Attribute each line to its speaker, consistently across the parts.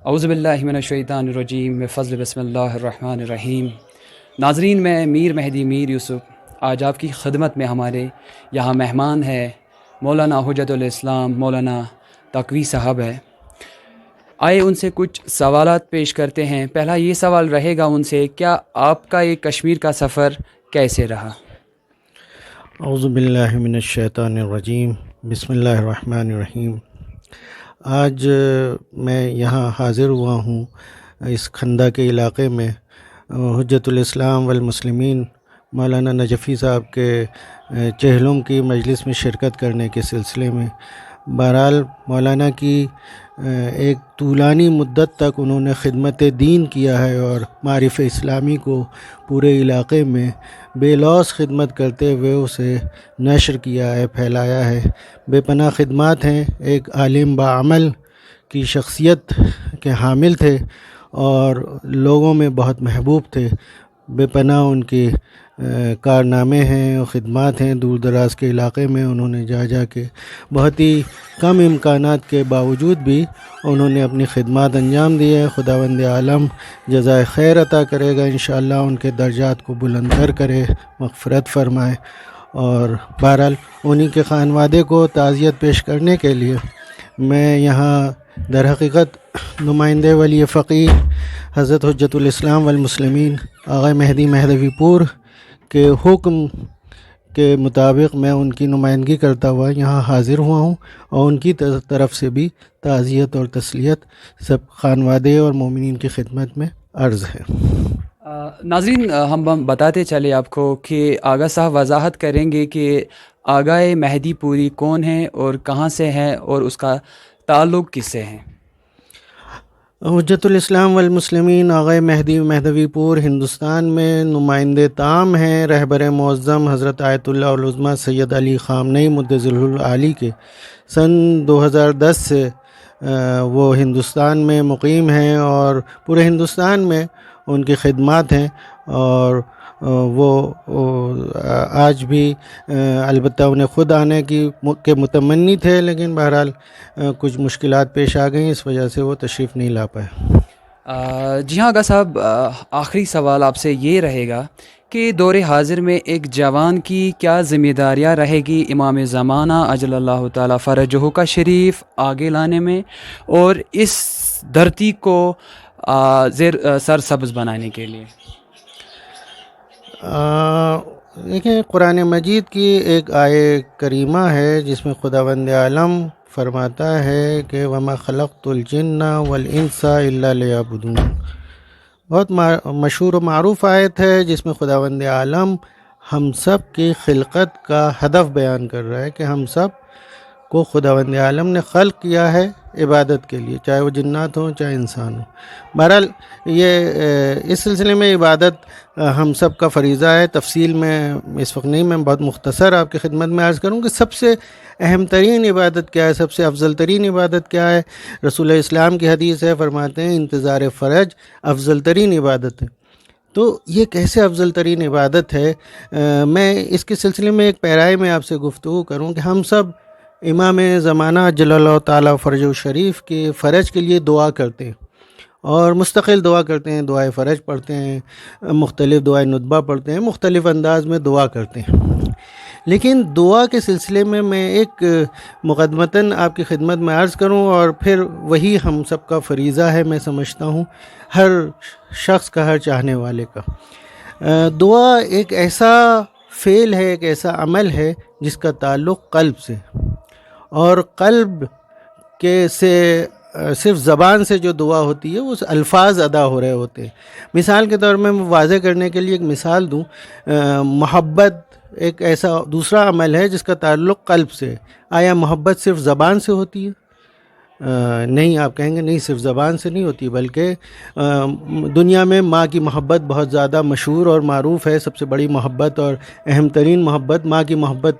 Speaker 1: اعوذ باللہ من الشیطان الرجیم بفضل بسم اللہ الرحمن الرحیم۔ ناظرین، میں میر مہدی میر یوسف آج آپ کی خدمت میں ہمارے یہاں مہمان ہے مولانا حجت الاسلام مولانا تقوی صاحب ہے۔ آئے ان سے کچھ سوالات پیش کرتے ہیں۔ پہلا یہ سوال رہے گا ان سے، کیا آپ کا یہ کشمیر کا سفر کیسے رہا؟
Speaker 2: اعوذ باللہ من الشیطان الرجیم، بسم اللہ الرحمن الرحیم۔ آج میں یہاں حاضر ہوا ہوں اس کھندا کے علاقے میں حجت الاسلام والمسلمین مولانا نجفی صاحب کے چہلم کی مجلس میں شرکت کرنے کے سلسلے میں۔ بہرحال مولانا کی ایک طولانی مدت تک انہوں نے خدمت دین کیا ہے اور معارف اسلامی کو پورے علاقے میں بے لوث خدمت کرتے ہوئے اسے نشر کیا ہے، پھیلایا ہے۔ بے پناہ خدمات ہیں، ایک عالم باعمل کی شخصیت کے حامل تھے اور لوگوں میں بہت محبوب تھے۔ بے پناہ ان کے کارنامے ہیں اور خدمات ہیں۔ دور دراز کے علاقے میں انہوں نے جا کے بہت ہی کم امکانات کے باوجود بھی انہوں نے اپنی خدمات انجام دی ہے۔ خداوند عالم جزائے خیر عطا کرے گا انشاءاللہ، ان کے درجات کو بلندر کرے، مغفرت فرمائے۔ اور بہرحال انہی کے خانوادے کو تعزیت پیش کرنے کے لیے میں یہاں در حقیقت نمائندے ولی فقیہ حضرت حجت الاسلام والمسلمین آغا مہدی مہدوی پور کے حکم کے مطابق میں ان کی نمائندگی کرتا ہوا یہاں حاضر ہوا ہوں، اور ان کی طرف سے بھی تعزیت اور تسلیت سب خانوادے اور مومنین کی خدمت میں عرض ہے۔
Speaker 1: ناظرین، ہم بتاتے چلے آپ کو کہ آغا صاحب وضاحت کریں گے کہ آغا مہدی پوری کون ہے اور کہاں سے ہے اور اس کا تعلق کس سے ہے۔
Speaker 2: حجت الاسلام والمسلمین آغا مہدی مہدوی پور ہندوستان میں نمائندے تام ہیں رہبر معظم حضرت آیت اللہ العظمیٰ سید علی خامنئی مدظلہ العالی کے۔ سن 2010 سے وہ ہندوستان میں مقیم ہیں اور پورے ہندوستان میں ان کی خدمات ہیں، اور وہ آج بھی البتہ انہیں خود آنے کے متمنی تھے، لیکن بہرحال کچھ مشکلات پیش آ گئیں، اس وجہ سے وہ تشریف نہیں لا پائے۔
Speaker 1: جی ہاں آغا صاحب، آخری سوال آپ سے یہ رہے گا کہ دور حاضر میں ایک جوان کی کیا ذمہ داریاں رہے گی امام زمانہ اجل اللہ تعالیٰ فرجہ کا شریف آگے لانے میں اور اس دھرتی کو سرسبز بنانے کے لیے؟
Speaker 2: دیکھیں، قرآن مجید کی ایک آیہ کریمہ ہے جس میں خداوند عالم فرماتا ہے کہ وَمَا خَلَقْتُ الْجِنَّ وَالْإِنسَ إِلَّا لِيَعْبُدُونَ۔ بہت مشہور و معروف آیت ہے جس میں خداوند عالم ہم سب کی خلقت کا ہدف بیان کر رہا ہے کہ ہم سب کو خداوند عالم نے خلق کیا ہے عبادت کے لیے، چاہے وہ جنات ہوں چاہے انسان ہوں۔ بہرحال یہ اس سلسلے میں عبادت ہم سب کا فریضہ ہے۔ تفصیل میں اس وقت نہیں، میں بہت مختصر آپ کی خدمت میں عرض کروں کہ سب سے اہم ترین عبادت کیا ہے، سب سے افضل ترین عبادت کیا ہے۔ رسول اسلام کی حدیث ہے، فرماتے ہیں انتظار فرج افضل ترین عبادت ہے۔ تو یہ کیسے افضل ترین عبادت ہے؟ میں اس کے سلسلے میں ایک پیرائے میں آپ سے گفتگو کروں کہ ہم سب امام زمانہ جل اللہ تعالیٰ فرج شریف کے فرج کے لیے دعا کرتے ہیں اور مستقل دعا کرتے ہیں، دعائے فرج پڑھتے ہیں، مختلف دعائے ندبہ پڑھتے ہیں، مختلف انداز میں دعا کرتے ہیں۔ لیکن دعا کے سلسلے میں ایک مقدمتاً آپ کی خدمت میں عرض کروں، اور پھر وہی ہم سب کا فریضہ ہے، میں سمجھتا ہوں ہر شخص کا، ہر چاہنے والے کا۔ دعا ایک ایسا فعل ہے، ایک ایسا عمل ہے جس کا تعلق قلب سے، اور قلب کے سے صرف زبان سے جو دعا ہوتی ہے وہ الفاظ ادا ہو رہے ہوتے ہیں۔ مثال کے طور میں واضح کرنے کے لیے ایک مثال دوں، محبت ایک ایسا دوسرا عمل ہے جس کا تعلق قلب سے۔ آیا محبت صرف زبان سے ہوتی ہے؟ نہیں، آپ کہیں گے نہیں، صرف زبان سے نہیں ہوتی، بلکہ دنیا میں ماں کی محبت بہت زیادہ مشہور اور معروف ہے۔ سب سے بڑی محبت اور اہم ترین محبت ماں کی محبت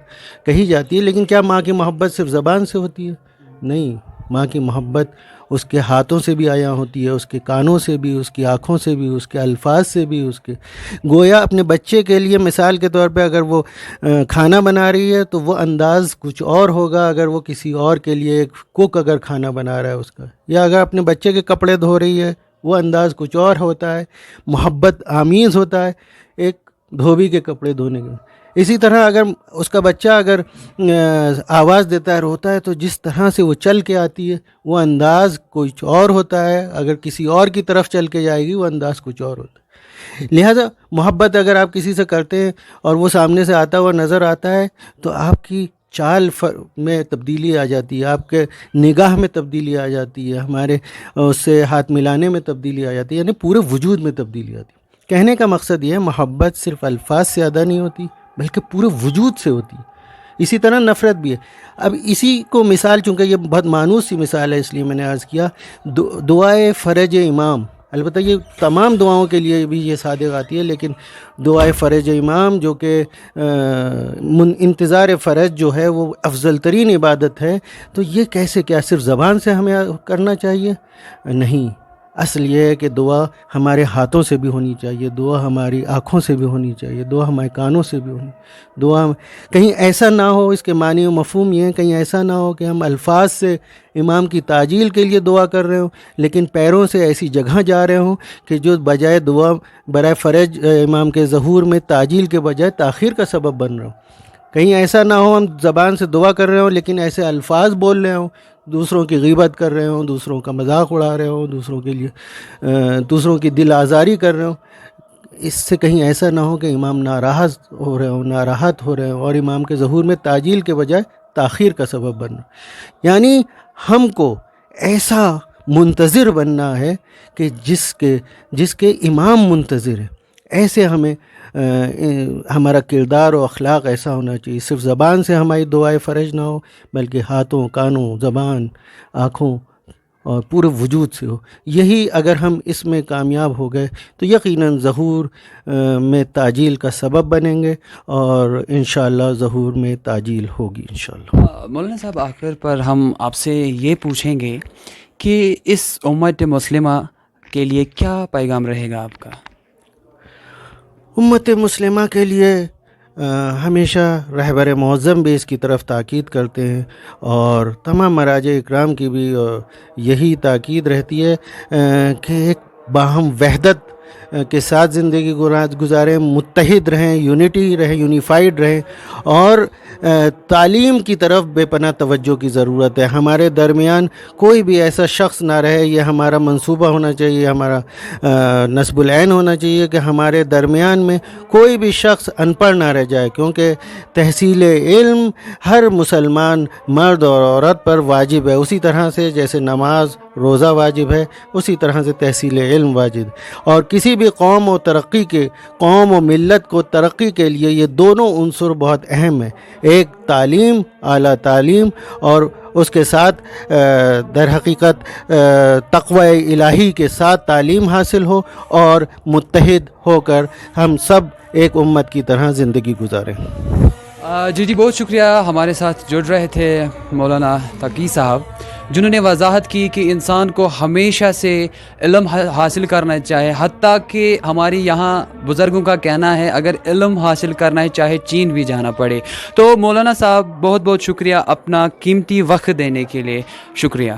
Speaker 2: کہی جاتی ہے، لیکن کیا ماں کی محبت صرف زبان سے ہوتی ہے؟ نہیں، ماں کی محبت اس کے ہاتھوں سے بھی عیاں ہوتی ہے، اس کے کانوں سے بھی، اس کی آنکھوں سے بھی، اس کے الفاظ سے بھی، اس کے گویا اپنے بچے کے لیے مثال کے طور پہ اگر وہ کھانا بنا رہی ہے تو وہ انداز کچھ اور ہوگا اگر وہ کسی اور کے لیے ایک کوک اگر کھانا بنا رہا ہے اس کا، یا اگر اپنے بچے کے کپڑے دھو رہی ہے وہ انداز کچھ اور ہوتا ہے، محبت آمیز ہوتا ہے ایک دھوبی کے کپڑے دھونے کے۔ اسی طرح اگر اس کا بچہ اگر آواز دیتا ہے، روتا ہے، تو جس طرح سے وہ چل کے آتی ہے وہ انداز کچھ اور ہوتا ہے، اگر کسی اور کی طرف چل کے جائے گی وہ انداز کچھ اور ہوتا ہے۔ لہٰذا محبت اگر آپ کسی سے کرتے ہیں اور وہ سامنے سے آتا ہوا نظر آتا ہے تو آپ کی چال میں تبدیلی آ جاتی ہے، آپ کے نگاہ میں تبدیلی آ جاتی ہے، ہمارے اس سے ہاتھ ملانے میں تبدیلی آ جاتی ہے، یعنی پورے وجود میں تبدیلی آتی ہے۔ کہنے کا مقصد یہ ہے محبت صرف الفاظ سے ادا نہیں ہوتی بلکہ پورے وجود سے ہوتی ہے۔ اسی طرح نفرت بھی ہے۔ اب اسی کو مثال، چونکہ یہ بہت مانوس سی مثال ہے اس لیے میں نے عرض کیا، دعائے فرج امام، البتہ یہ تمام دعاؤں کے لیے بھی یہ صادق آتی ہے، لیکن دعائے فرج امام جو کہ انتظار فرج جو ہے وہ افضل ترین عبادت ہے، تو یہ کیسے، کیا صرف زبان سے ہمیں کرنا چاہیے؟ نہیں، اصل یہ ہے کہ دعا ہمارے ہاتھوں سے بھی ہونی چاہیے، دعا ہماری آنکھوں سے بھی ہونی چاہیے، دعا ہمارے کانوں سے بھی ہونی، دعا کہیں ایسا نہ ہو، اس کے معنی و مفہوم یہ ہے، کہیں ایسا نہ ہو کہ ہم الفاظ سے امام کی تعجیل کے لیے دعا کر رہے ہوں لیکن پیروں سے ایسی جگہ جا رہے ہوں کہ جو بجائے دعا برائے فرج امام کے ظہور میں تعجیل کے بجائے تاخیر کا سبب بن رہا ہوں۔ کہیں ایسا نہ ہو ہم زبان سے دعا کر رہے ہوں لیکن ایسے الفاظ بول رہے ہوں، دوسروں کی غیبت کر رہے ہوں، دوسروں کا مذاق اڑا رہے ہوں، دوسروں کی دل آزاری کر رہے ہوں۔ اس سے کہیں ایسا نہ ہو کہ امام ناراحت ہو رہے ہوں اور امام کے ظہور میں تعجیل کے بجائے تاخیر کا سبب بن رہا ہو۔ یعنی ہم کو ایسا منتظر بننا ہے کہ جس کے امام منتظر ہے، ایسے ہمیں ہمارا کردار و اخلاق ایسا ہونا چاہیے، صرف زبان سے ہماری دعائے فرج نہ ہو بلکہ ہاتھوں، کانوں، زبان، آنکھوں اور پورے وجود سے ہو۔ یہی اگر ہم اس میں کامیاب ہو گئے تو یقیناً ظہور میں تعجیل کا سبب بنیں گے اور انشاءاللہ ظہور میں تعجیل ہوگی انشاءاللہ۔
Speaker 1: مولانا صاحب، آخر پر ہم آپ سے یہ پوچھیں گے کہ اس امت مسلمہ کے لیے کیا پیغام رہے گا آپ کا؟
Speaker 2: امت مسلمہ کے لیے ہمیشہ رہبر معظم بھی اس کی طرف تاکید کرتے ہیں اور تمام مراجع اکرام کی بھی یہی تاکید رہتی ہے کہ ایک باہم وحدت کے ساتھ زندگی گزاریں، متحد رہیں، یونٹی رہیں، یونیفائڈ رہیں، اور تعلیم کی طرف بے پناہ توجہ کی ضرورت ہے۔ ہمارے درمیان کوئی بھی ایسا شخص نہ رہے، یہ ہمارا منصوبہ ہونا چاہیے، ہمارا نصب العین ہونا چاہیے کہ ہمارے درمیان میں کوئی بھی شخص ان پڑھ نہ رہ جائے، کیونکہ تحصیل علم ہر مسلمان مرد اور عورت پر واجب ہے، اسی طرح سے جیسے نماز روزہ واجب ہے اسی طرح سے تحصیل علم واجب، اور کسی بھی قوم و ملت کو ترقی کے لیے یہ دونوں عنصر بہت اہم ہیں، ایک تعلیم، اعلیٰ تعلیم، اور اس کے ساتھ در حقیقت تقوی الہی کے ساتھ تعلیم حاصل ہو اور متحد ہو کر ہم سب ایک امت کی طرح زندگی گزاریں۔
Speaker 1: جی بہت شکریہ، ہمارے ساتھ جڑ رہے تھے مولانا تقی صاحب، جنہوں نے وضاحت کی کہ انسان کو ہمیشہ سے علم حاصل کرنا چاہے، حتیٰ کہ ہماری یہاں بزرگوں کا کہنا ہے اگر علم حاصل کرنا ہے چاہے چین بھی جانا پڑے۔ تو مولانا صاحب بہت بہت شکریہ اپنا قیمتی وقت دینے کے لیے، شکریہ۔